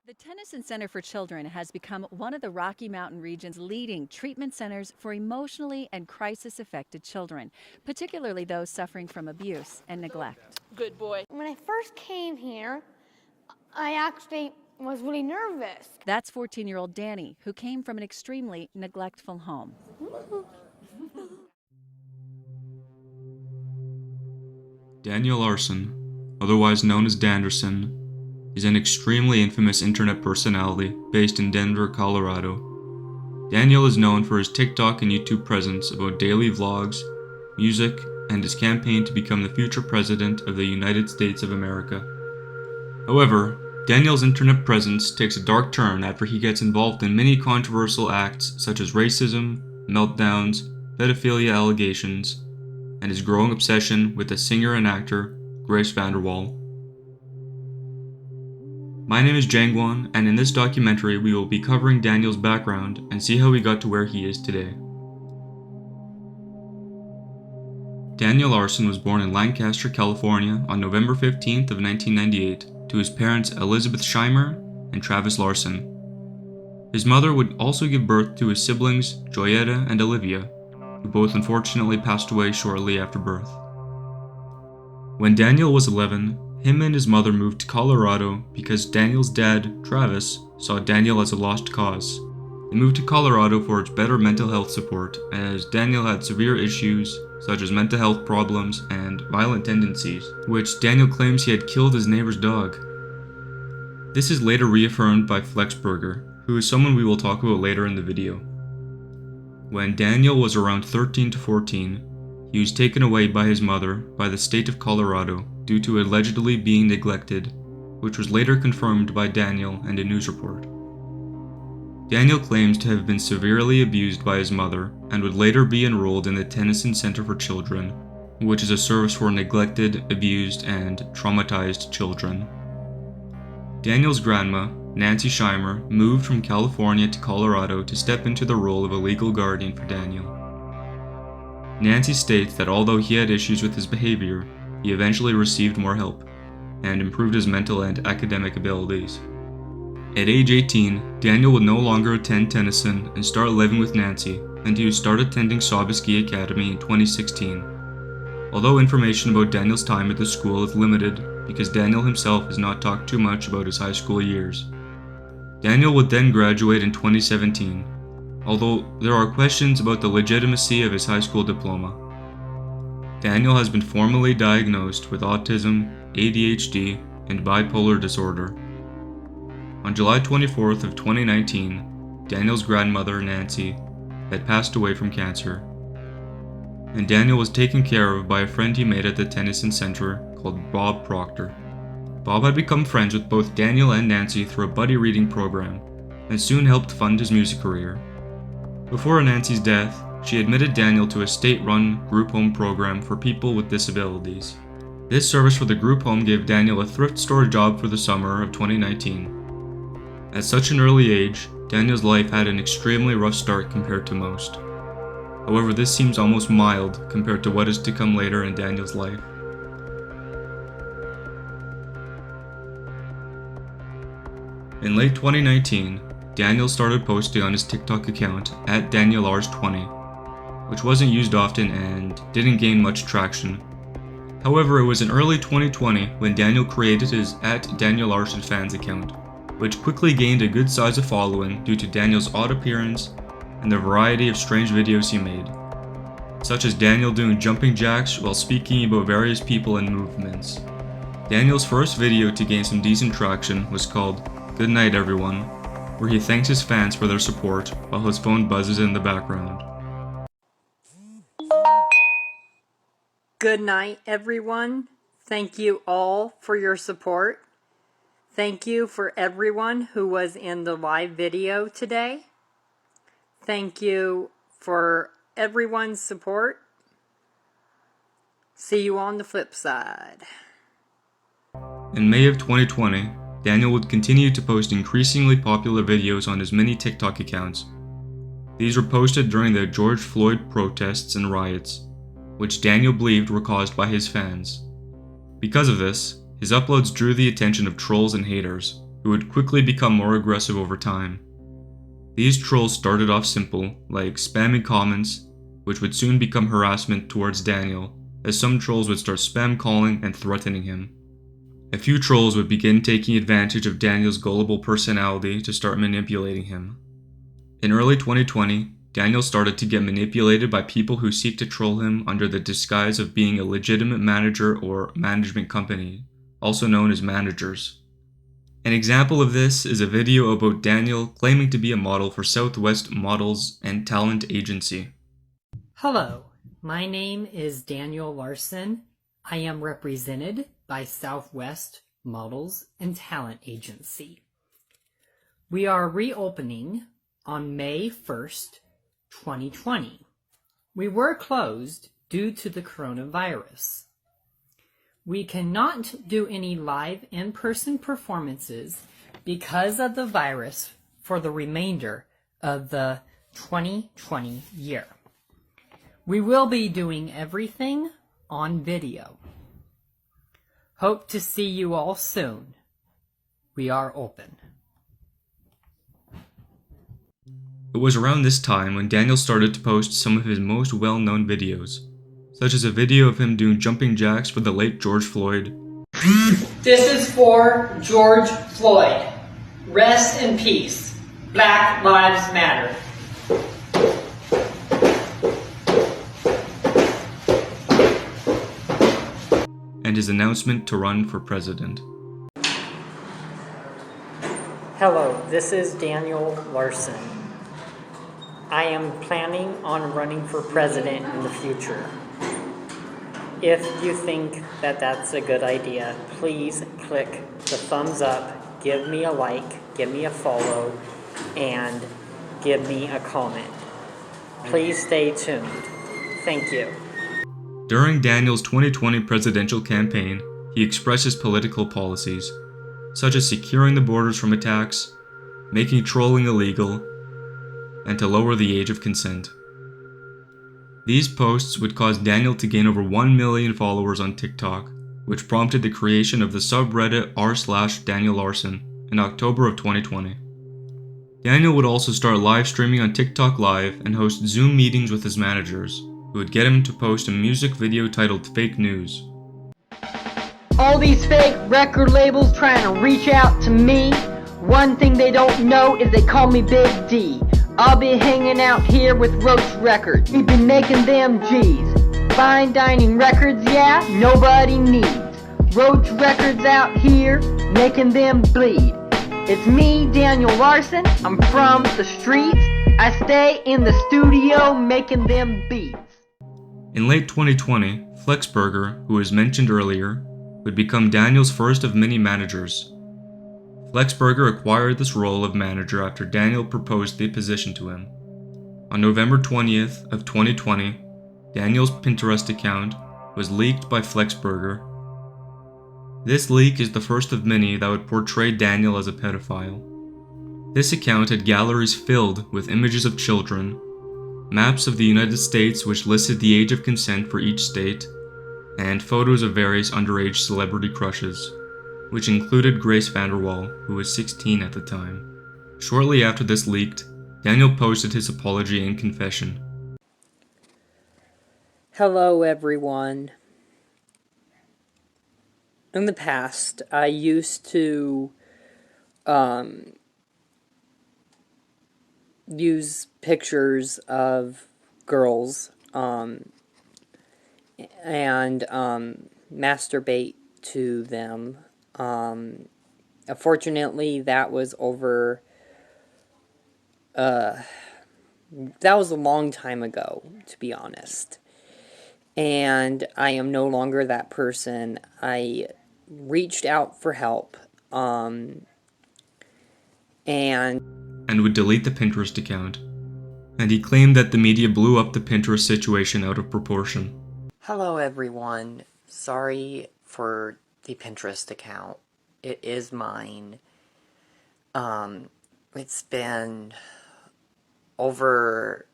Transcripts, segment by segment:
The Tennyson Center for Children has become one of the Rocky Mountain region's leading treatment centers for emotionally and crisis-affected children, particularly those suffering from abuse and neglect. Good boy. When I first came here, I actually was really nervous. That's 14-year-old Danny, who came from an extremely neglectful home. Daniel Larson, otherwise known as Danderson, is an extremely infamous internet personality based in Denver, Colorado. Daniel is known for his TikTok and YouTube presence about daily vlogs, music, and his campaign to become the future president of the United States of America. However, Daniel's internet presence takes a dark turn after he gets involved in many controversial acts such as racism, meltdowns, pedophilia allegations, and his growing obsession with the singer and actor Grace Vanderwaal. My name is Jangwon, and in this documentary we will be covering Daniel's background and see how he got to where he is today. Daniel Larson was born in Lancaster, California on November 15th of 1998 to his parents Elizabeth Scheimer and Travis Larson. His mother would also give birth to his siblings Joyetta and Olivia, who both unfortunately passed away shortly after birth. When Daniel was 11, him and his mother moved to Colorado because Daniel's dad, Travis, saw Daniel as a lost cause. They moved to Colorado for its better mental health support, as Daniel had severe issues such as mental health problems and violent tendencies, which Daniel claims he had killed his neighbor's dog. This is later reaffirmed by Flexberger, who is someone we will talk about later in the video. When Daniel was around 13 to 14, he was taken away by his mother by the state of Colorado due to allegedly being neglected, which was later confirmed by Daniel and a news report. Daniel claims to have been severely abused by his mother and would later be enrolled in the Tennyson Center for Children, which is a service for neglected, abused, and traumatized children. Daniel's grandma, Nancy Scheimer, moved from California to Colorado to step into the role of a legal guardian for Daniel. Nancy states that although he had issues with his behavior, he eventually received more help and improved his mental and academic abilities. At age 18, Daniel would no longer attend Tennyson and start living with Nancy, and he would start attending Sobieski Academy in 2016. Although information about Daniel's time at the school is limited because Daniel himself has not talked too much about his high school years. Daniel would then graduate in 2017, although there are questions about the legitimacy of his high school diploma. Daniel has been formally diagnosed with autism, ADHD, and bipolar disorder. On July 24th of 2019, Daniel's grandmother, Nancy, had passed away from cancer, and Daniel was taken care of by a friend he made at the Tennyson Center called Bob Proctor. Bob had become friends with both Daniel and Nancy through a buddy reading program, and soon helped fund his music career. Before Nancy's death, she admitted Daniel to a state-run group home program for people with disabilities. This service for the group home gave Daniel a thrift store job for the summer of 2019. At such an early age, Daniel's life had an extremely rough start compared to most. However, this seems almost mild compared to what is to come later in Daniel's life. In late 2019, Daniel started posting on his TikTok account at DanielLars20, which wasn't used often and didn't gain much traction. However, it was in early 2020 when Daniel created his @DanielLarsonFans account, which quickly gained a good size of following due to Daniel's odd appearance and the variety of strange videos he made, such as Daniel doing jumping jacks while speaking about various people and movements. Daniel's first video to gain some decent traction was called "Good Night Everyone," where he thanks his fans for their support while his phone buzzes in the background. Good night, everyone. Thank you all for your support. Thank you for everyone who was in the live video today. Thank you for everyone's support. See you on the flip side. In May of 2020, Daniel would continue to post increasingly popular videos on his many TikTok accounts. These were posted during the George Floyd protests and riots, which Daniel believed were caused by his fans. Because of this, his uploads drew the attention of trolls and haters, who would quickly become more aggressive over time. These trolls started off simple, like spamming comments, which would soon become harassment towards Daniel, as some trolls would start spam calling and threatening him. A few trolls would begin taking advantage of Daniel's gullible personality to start manipulating him. In early 2020, Daniel started to get manipulated by people who seek to troll him under the disguise of being a legitimate manager or management company, also known as managers. An example of this is a video about Daniel claiming to be a model for Southwest Models and Talent Agency. Hello, my name is Daniel Larson. I am represented by Southwest Models and Talent Agency. We are reopening on May 1st, 2020. We were closed due to the coronavirus. We cannot do any live in-person performances because of the virus for the remainder of the 2020 year. We will be doing everything on video. Hope to see you all soon. We are open. It was around this time when Daniel started to post some of his most well-known videos, such as a video of him doing jumping jacks for the late George Floyd. This is for George Floyd. Rest in peace. Black Lives Matter. And his announcement to run for president. Hello, this is Daniel Larson. I am planning on running for president in the future. If you think that that's a good idea, please click the thumbs up, give me a like, give me a follow, and give me a comment. Please stay tuned. Thank you. During Daniel's 2020 presidential campaign, he expressed his political policies, such as securing the borders from attacks, making trolling illegal, and to lower the age of consent. These posts would cause Daniel to gain over 1 million followers on TikTok, which prompted the creation of the subreddit r/Daniel Larson in October of 2020. Daniel would also start live streaming on TikTok Live and host Zoom meetings with his managers, who would get him to post a music video titled Fake News. All these fake record labels trying to reach out to me. One thing they don't know is they call me Big D. I'll be hanging out here with Roach Records. We be making them G's. Fine dining records, yeah, nobody needs. Roach Records out here, making them bleed. It's me, Daniel Larson, I'm from the streets. I stay in the studio making them beats. In late 2020, Flexburger, who was mentioned earlier, would become Daniel's first of many managers. Flexburger acquired this role of manager after Daniel proposed the position to him. On November 20th of 2020, Daniel's Pinterest account was leaked by Flexburger. This leak is the first of many that would portray Daniel as a pedophile. This account had galleries filled with images of children, maps of the United States which listed the age of consent for each state, and photos of various underage celebrity crushes, which included Grace VanderWaal, who was 16 at the time. Shortly after this leaked, Daniel posted his apology and confession. Hello, everyone. In the past, I used to use pictures of girls and masturbate to them. Unfortunately, that was over. That was a long time ago, to be honest. And I am no longer that person. I reached out for help, and would delete the Pinterest account. And he claimed that the media blew up the Pinterest situation out of proportion. Hello everyone. Sorry for the Pinterest account. It is mine. It's been over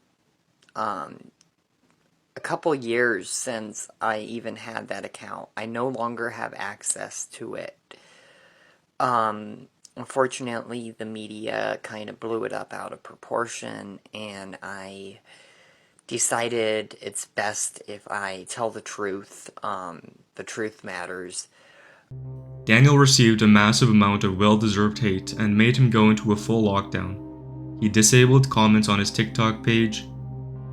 a couple years since I even had that account. I no longer have access to it. Unfortunately, the media kind of blew it up out of proportion, and I decided it's best if I tell the truth. The truth matters. Daniel received a massive amount of well-deserved hate and made him go into a full lockdown. He disabled comments on his TikTok page.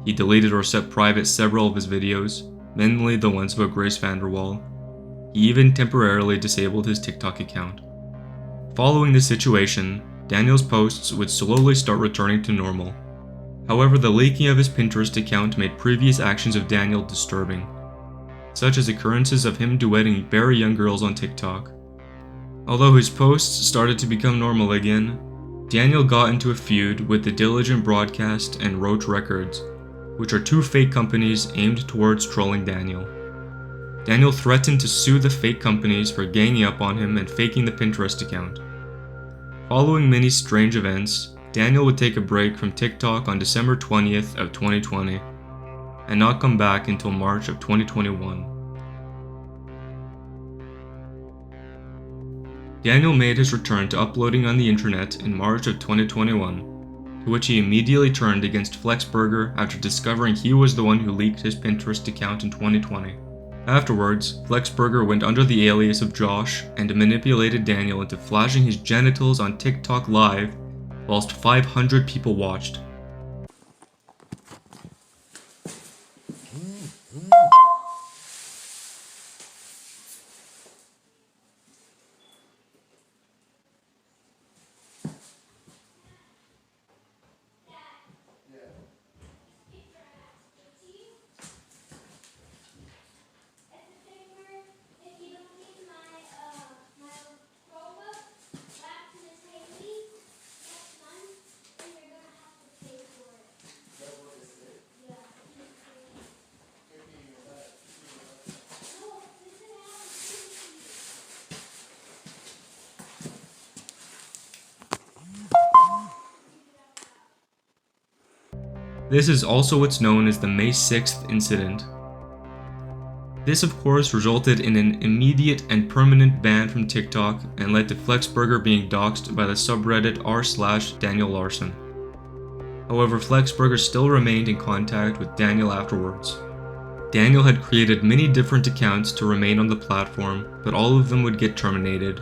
He deleted or set private several of his videos, mainly the ones about Grace VanderWaal. He even temporarily disabled his TikTok account. Following this situation, Daniel's posts would slowly start returning to normal. However, the leaking of his Pinterest account made previous actions of Daniel disturbing, such as occurrences of him duetting very young girls on TikTok. Although his posts started to become normal again, Daniel got into a feud with the Diligent Broadcast and Roach Records, which are two fake companies aimed towards trolling Daniel. Daniel threatened to sue the fake companies for ganging up on him and faking the Pinterest account. Following many strange events, Daniel would take a break from TikTok on December 20th of 2020 and not come back until March of 2021. Daniel made his return to uploading on the internet in March of 2021, to which he immediately turned against Flexburger after discovering he was the one who leaked his Pinterest account in 2020. Afterwards, Flexburger went under the alias of Josh and manipulated Daniel into flashing his genitals on TikTok live whilst 500 people watched. This is also what's known as the May 6th incident. This of course resulted in an immediate and permanent ban from TikTok and led to Flexburger being doxxed by the subreddit r/Daniel Larson. However, Flexburger still remained in contact with Daniel afterwards. Daniel had created many different accounts to remain on the platform, but all of them would get terminated.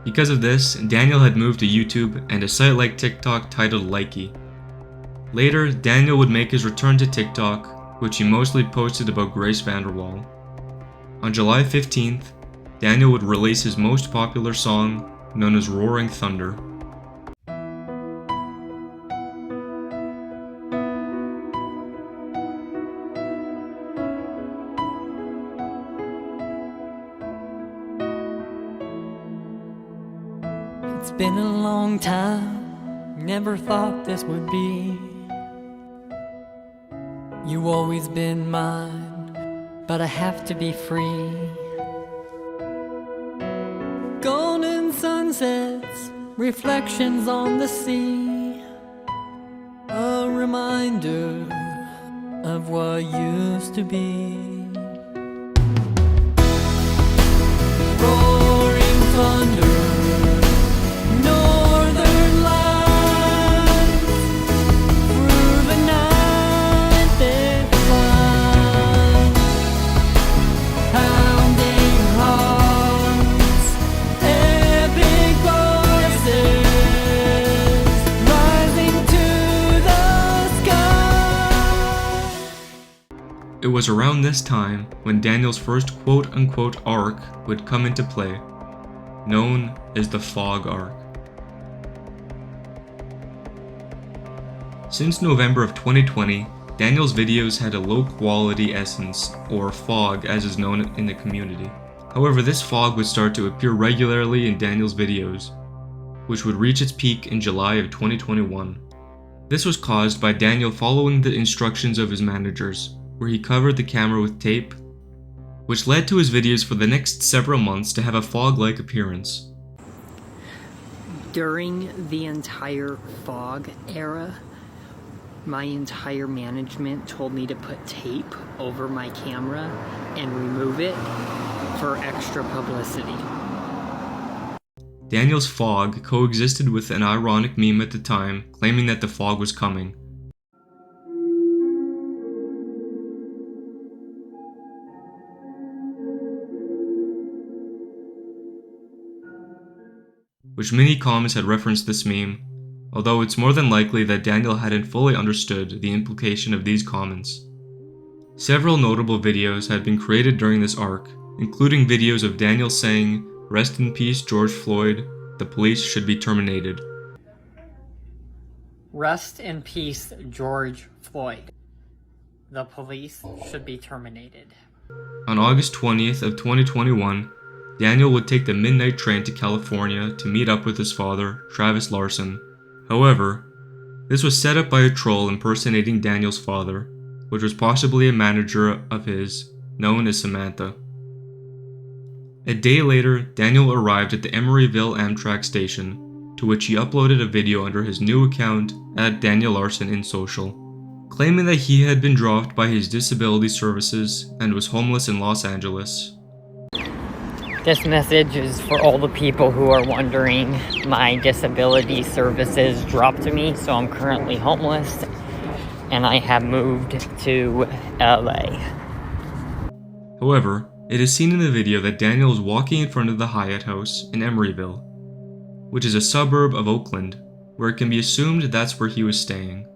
Because of this, Daniel had moved to YouTube and a site like TikTok titled Likey. Later, Daniel would make his return to TikTok, which he mostly posted about Grace VanderWaal. On July 15th, Daniel would release his most popular song, known as Roaring Thunder. It's been a long time, never thought this would be. You always been mine, but I have to be free. Golden sunsets, reflections on the sea, a reminder of what used to be. Roaring thunder, northern lights, through the night they fly, pounding hearts, epic voices, rising to the sky. It was around this time when Daniel's first quote-unquote arc would come into play, known as the Fog Arc. Since November of 2020, Daniel's videos had a low-quality essence, or fog as is known in the community. However, this fog would start to appear regularly in Daniel's videos, which would reach its peak in July of 2021. This was caused by Daniel following the instructions of his managers, where he covered the camera with tape, which led to his videos for the next several months to have a fog-like appearance. During the entire fog era, my entire management told me to put tape over my camera and remove it for extra publicity. Daniel's fog coexisted with an ironic meme at the time claiming that the fog was coming. Which many comments had referenced this meme, although it's more than likely that Daniel hadn't fully understood the implication of these comments. Several notable videos had been created during this arc, including videos of Daniel saying, "Rest in peace, George Floyd, the police should be terminated." Rest in peace, George Floyd. The police should be terminated. On August 20th of 2021, Daniel would take the midnight train to California to meet up with his father, Travis Larson. However, this was set up by a troll impersonating Daniel's father, which was possibly a manager of his, known as Samantha. A day later, Daniel arrived at the Emeryville Amtrak station, to which he uploaded a video under his new account at Daniel Larson in social, claiming that he had been dropped by his disability services and was homeless in Los Angeles. This message is for all the people who are wondering. My disability services dropped me, so I'm currently homeless, and I have moved to LA. However, it is seen in the video that Daniel is walking in front of the Hyatt House in Emeryville, which is a suburb of Oakland, where it can be assumed that's where he was staying.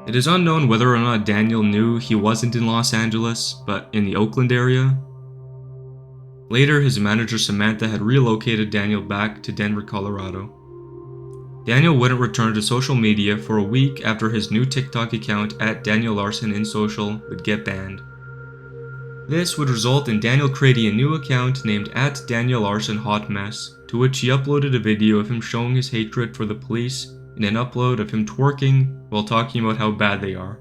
It is unknown whether or not Daniel knew he wasn't in Los Angeles, but in the Oakland area. Later, his manager Samantha had relocated Daniel back to Denver, Colorado. Daniel wouldn't return to social media for a week after his new TikTok account at Daniel Larson in social would get banned. This would result in Daniel creating a new account named at Daniel Larson Hot Mess, to which he uploaded a video of him showing his hatred for the police and an upload of him twerking while talking about how bad they are.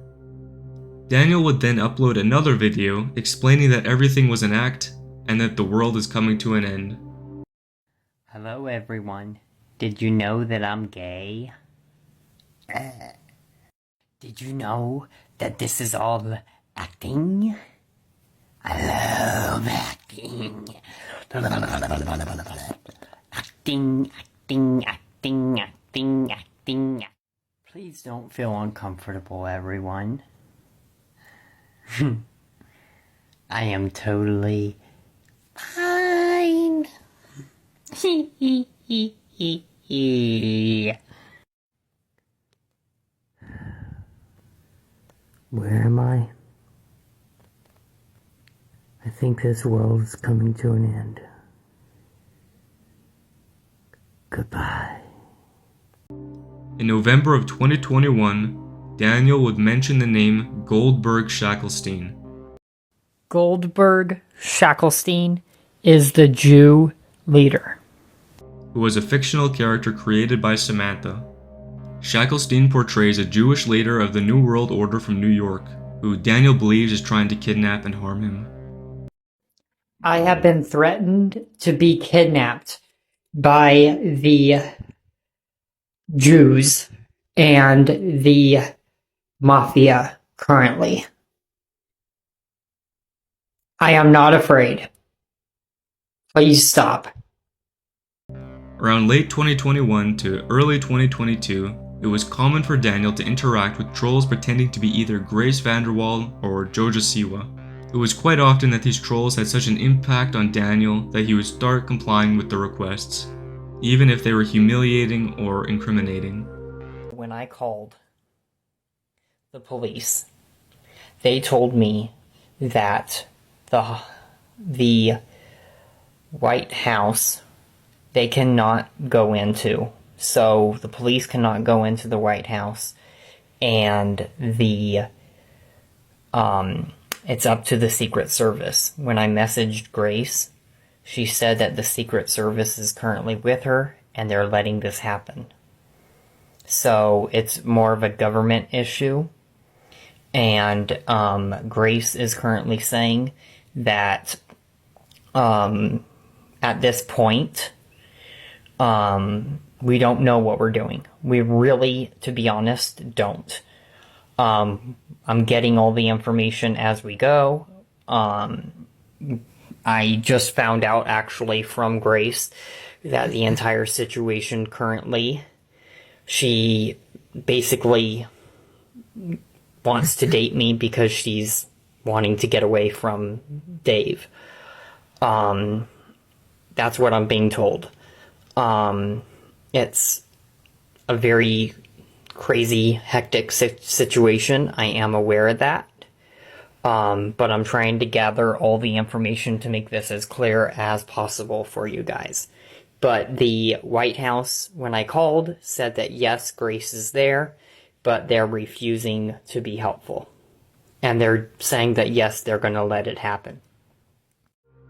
Daniel would then upload another video explaining that everything was an act and that the world is coming to an end. Hello everyone. Did you know that I'm gay? Did you know that this is all acting? I love acting. Acting. Please don't feel uncomfortable, everyone. I am totally fine. Where am I? I think this world is coming to an end. Goodbye. In November of 2021, Daniel would mention the name Goldberg Shackelstein. Goldberg Shackelstein is the Jew leader, who was a fictional character created by Samantha. Shackelstein portrays a Jewish leader of the New World Order from New York, who Daniel believes is trying to kidnap and harm him. I have been threatened to be kidnapped by the Jews and the Mafia currently. I am not afraid. Please stop. Around late 2021 to early 2022, it was common for Daniel to interact with trolls pretending to be either Grace Vanderwall or Joja Siwa. It was quite often that these trolls had such an impact on Daniel that he would start complying with the requests, even if they were humiliating or incriminating. When I called the police, they told me that the White House they cannot go into. So the police cannot go into the White House, and it's up to the Secret Service. When I messaged Grace, she said that the Secret Service is currently with her and they're letting this happen. So it's more of a government issue. And Grace is currently saying that at this point, we don't know what we're doing. We really, to be honest, don't. I'm getting all the information as we go. I just found out actually from Grace that the entire situation currently, she basically wants to date me because she's wanting to get away from Dave. That's what I'm being told. It's a very crazy, hectic situation. I am aware of that. But I'm trying to gather all the information to make this as clear as possible for you guys. But the White House, when I called, said that yes, Grace is there, but they're refusing to be helpful. And they're saying that yes, they're going to let it happen.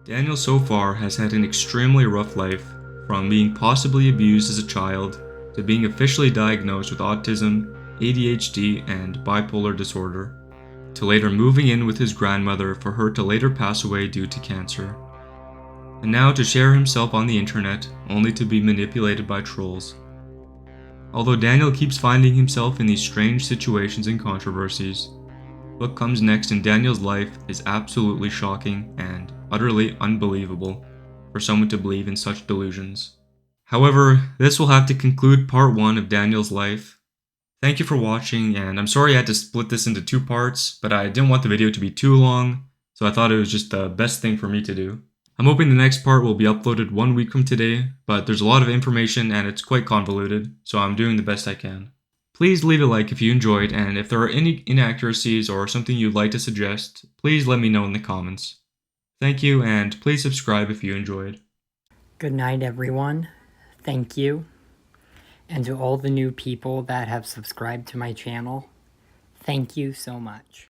Daniel so far has had an extremely rough life, from being possibly abused as a child to being officially diagnosed with autism, ADHD, and bipolar disorder, to later moving in with his grandmother for her to later pass away due to cancer. And now to share himself on the internet, only to be manipulated by trolls. Although Daniel keeps finding himself in these strange situations and controversies, what comes next in Daniel's life is absolutely shocking and utterly unbelievable for someone to believe in such delusions. However, this will have to conclude part 1 of Daniel's life. Thank you for watching, and I'm sorry I had to split this into 2 parts, but I didn't want the video to be too long, so I thought it was just the best thing for me to do. I'm hoping the next part will be uploaded 1 week from today, but there's a lot of information and it's quite convoluted, so I'm doing the best I can. Please leave a like if you enjoyed, and if there are any inaccuracies or something you'd like to suggest, please let me know in the comments. Thank you, and please subscribe if you enjoyed. Good night, everyone. Thank you. And to all the new people that have subscribed to my channel, thank you so much.